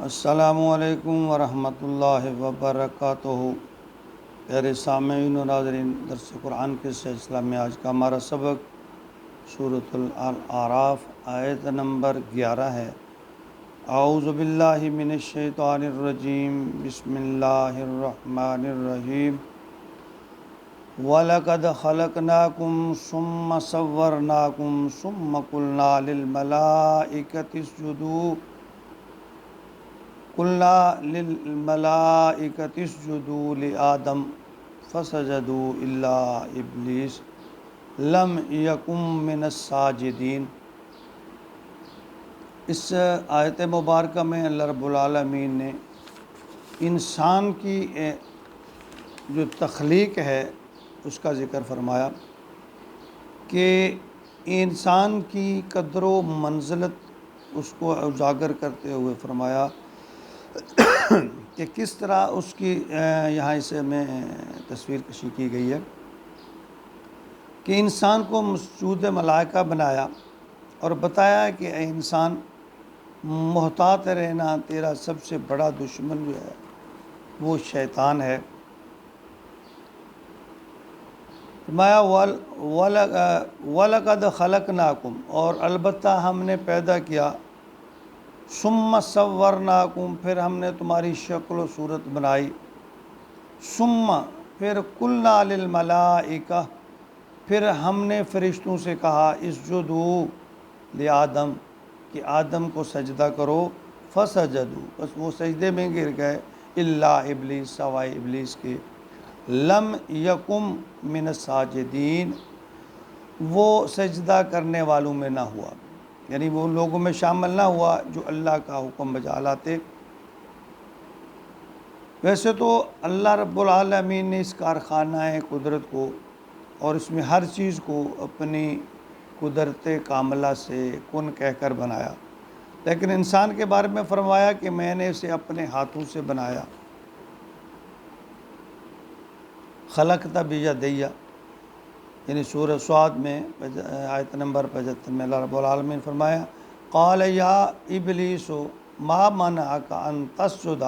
السلام علیکم ورحمۃ اللہ وبرکاتہ۔ پیارے سامعین و ناظرین، درس قرآن کے سلسلہ میں آج کا ہمارا سبق سورۃ الاعراف آیت نمبر 11 ہے۔ اعوذ باللہ من الشیطان الرجیم، بسم اللہ الرحمن الرحیم۔ وَلَقَدْ خَلَقْنَاكُمْ ثُمَّ صَوَّرْنَاكُمْ ثُمَّ قُلْنَا لِلْمَلَائِكَةِ اسجدوا لآدم فسجدوا إلا إبلیس لم یکن من الساجدین۔ اس آیت مبارکہ میں اللہ رب العالمین نے انسان کی جو تخلیق ہے اس کا ذکر فرمایا کہ انسان کی قدر و منزلت اس کو اجاگر کرتے ہوئے فرمایا کہ کس طرح اس کی یہاں اسے میں تصویر کشی کی گئی ہے کہ انسان کو مسجود ملائکہ بنایا اور بتایا کہ اے انسان، محتاط رہنا، تیرا سب سے بڑا دشمن جو ہے وہ شیطان ہے۔ فرمایا وَلَقَدْ خَلَقْنَاكُمْ، اور البتہ ہم نے پیدا کیا، ثُمَّ صَوَّرْنَاكُمْ، پھر ہم نے تمہاری شکل و صورت بنائی، ثُمَّ پھر قُلْنَا لِلْمَلَائِكَةِ، پھر ہم نے فرشتوں سے کہا اسجدوا لآدم، کہ آدم کو سجدہ کرو، فسجدوا، بس وہ سجدے میں گر گئے، الا ابلیس، سوائے ابلیس کے، لم یکم من الساجدین، وہ سجدہ کرنے والوں میں نہ ہوا، یعنی وہ لوگوں میں شامل نہ ہوا جو اللہ کا حکم بجا لاتے۔ ویسے تو اللہ رب العالمین نے اس کارخانہ قدرت کو اور اس میں ہر چیز کو اپنی قدرت کاملہ سے کن کہہ کر بنایا، لیکن انسان کے بارے میں فرمایا کہ میں نے اسے اپنے ہاتھوں سے بنایا۔ خلقت بیدی، یعنی سورہ صاد میں آیت نمبر 75 میں اللہ رب العالمین فرمایا قال یا ابلیس ما منعک ان تسجد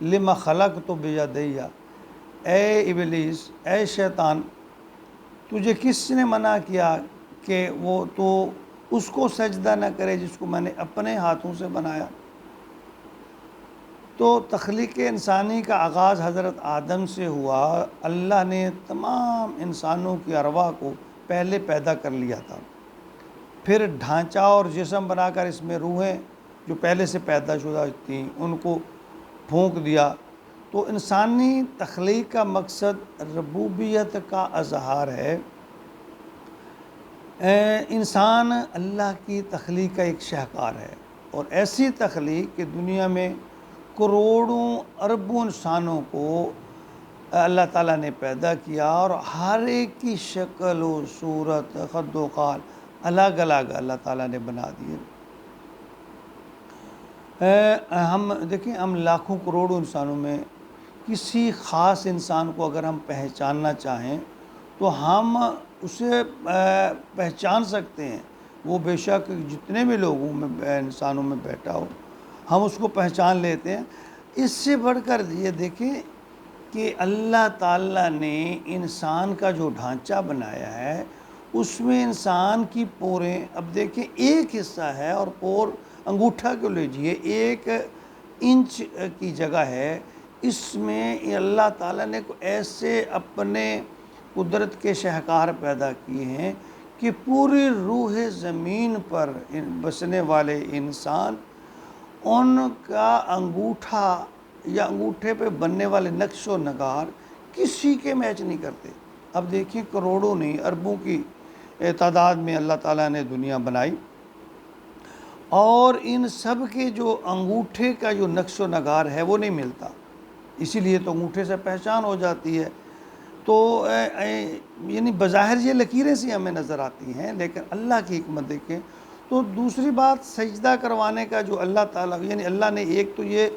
لما خلقت بیدی، اے ابلیس، اے شیطان، تجھے کس نے منع کیا کہ وہ تو اس کو سجدہ نہ کرے جس کو میں نے اپنے ہاتھوں سے بنایا۔ تو تخلیق انسانی کا آغاز حضرت آدم سے ہوا۔ اللہ نے تمام انسانوں کی ارواح کو پہلے پیدا کر لیا تھا، پھر ڈھانچہ اور جسم بنا کر اس میں روحیں جو پہلے سے پیدا شدہ تھیں ان کو پھونک دیا۔ تو انسانی تخلیق کا مقصد ربوبیت کا اظہار ہے۔ انسان اللہ کی تخلیق کا ایک شاہکار ہے، اور ایسی تخلیق کہ دنیا میں کروڑوں اربوں انسانوں کو اللہ تعالیٰ نے پیدا کیا، اور ہر ایک کی شکل و صورت، خد و خال الگ الگ اللہ تعالیٰ نے بنا دیے۔ ہم دیکھیں، ہم لاکھوں کروڑوں انسانوں میں کسی خاص انسان کو اگر ہم پہچاننا چاہیں تو ہم اسے پہچان سکتے ہیں، وہ بے شک جتنے بھی لوگوں میں انسانوں میں بیٹھا ہو ہم اس کو پہچان لیتے ہیں۔ اس سے بڑھ کر یہ دیکھیں کہ اللہ تعالیٰ نے انسان کا جو ڈھانچہ بنایا ہے اس میں انسان کی پوریں، اب دیکھیں ایک حصہ ہے اور پور انگوٹھا کو لیجئے 1 انچ کی جگہ ہے، اس میں اللہ تعالیٰ نے ایسے اپنے قدرت کے شاہکار پیدا کیے ہیں کہ پوری روح زمین پر بسنے والے انسان، ان کا انگوٹھا یا انگوٹھے پہ بننے والے نقش و نگار کسی کے میچ نہیں کرتے۔ اب دیکھیں کروڑوں نہیں، اربوں کی تعداد میں اللہ تعالیٰ نے دنیا بنائی، اور ان سب کے جو انگوٹھے کا جو نقش و نگار ہے وہ نہیں ملتا، اسی لیے تو انگوٹھے سے پہچان ہو جاتی ہے۔ تو یعنی بظاہر یہ لکیریں سی ہمیں نظر آتی ہیں، لیکن اللہ کی حکمت دیکھیں۔ تو دوسری بات، سجدہ کروانے کا جو اللہ تعالیٰ، یعنی اللہ نے ایک تو یہ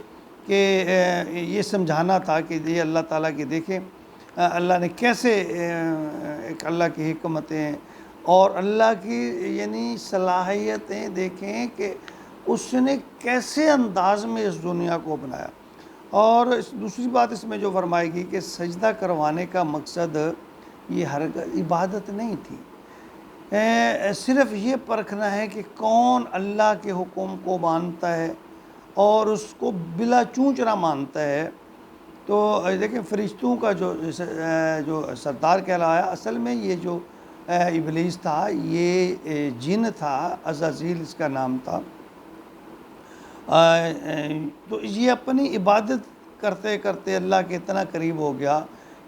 کہ یہ سمجھانا تھا کہ یہ اللہ تعالیٰ کی دیکھیں اللہ نے کیسے ایک اللہ کی حکمتیں اور اللہ کی یعنی صلاحیتیں دیکھیں کہ اس نے کیسے انداز میں اس دنیا کو بنایا۔ اور دوسری بات اس میں جو فرمائے گی کہ سجدہ کروانے کا مقصد یہ عبادت نہیں تھی، صرف یہ پرکھنا ہے کہ کون اللہ کے حکم کو مانتا ہے اور اس کو بلا چونچرا مانتا ہے۔ تو دیکھیں فرشتوں کا جو سردار کہلایا، اصل میں یہ جو ابلیس تھا یہ جن تھا، عزازیل اس کا نام تھا۔ تو یہ اپنی عبادت کرتے کرتے اللہ کے اتنا قریب ہو گیا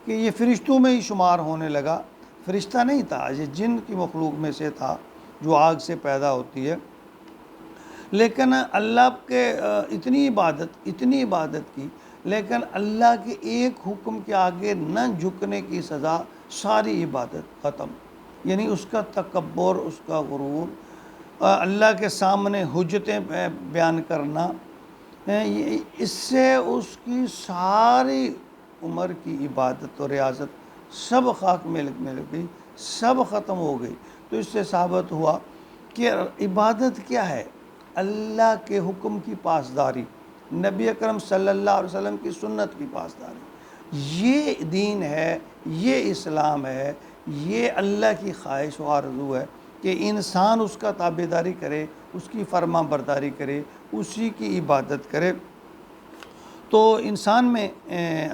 کہ یہ فرشتوں میں ہی شمار ہونے لگا، فرشتہ نہیں تھا، یہ جن کی مخلوق میں سے تھا جو آگ سے پیدا ہوتی ہے۔ لیکن اللہ کے اتنی عبادت کی، لیکن اللہ کے ایک حکم کے آگے نہ جھکنے کی سزا ساری عبادت ختم، یعنی اس کا تکبر، اس کا غرور، اللہ کے سامنے حجتیں بیان کرنا، اس سے اس کی ساری عمر کی عبادت و ریاضت سب خاک میں مل گئی، سب ختم ہو گئی۔ تو اس سے ثابت ہوا کہ عبادت کیا ہے؟ اللہ کے حکم کی پاسداری، نبی اکرم صلی اللہ علیہ وسلم کی سنت کی پاسداری، یہ دین ہے، یہ اسلام ہے، یہ اللہ کی خواہش و آرزو ہے کہ انسان اس کا تابعداری کرے، اس کی فرما برداری کرے، اسی کی عبادت کرے۔ تو انسان میں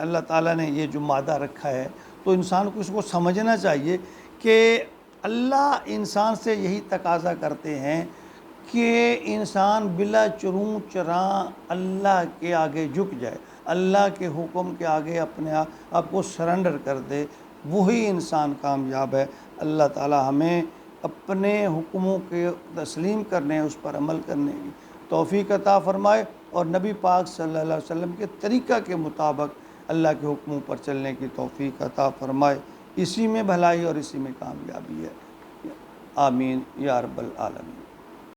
اللہ تعالیٰ نے یہ جو مادہ رکھا ہے، تو انسان کو اس کو سمجھنا چاہیے کہ اللہ انسان سے یہی تقاضا کرتے ہیں کہ انسان بلا چروں چراں اللہ کے آگے جھک جائے، اللہ کے حکم کے آگے اپنے آپ کو سرنڈر کر دے، وہی انسان کامیاب ہے۔ اللہ تعالیٰ ہمیں اپنے حکموں کے تسلیم کرنے، اس پر عمل کرنے کی توفیق عطا فرمائے، اور نبی پاک صلی اللہ علیہ وسلم کے طریقہ کے مطابق اللہ کے حکموں پر چلنے کی توفیق عطا فرمائے۔ اسی میں بھلائی اور اسی میں کامیابی ہے۔ آمین یا رب العالمین۔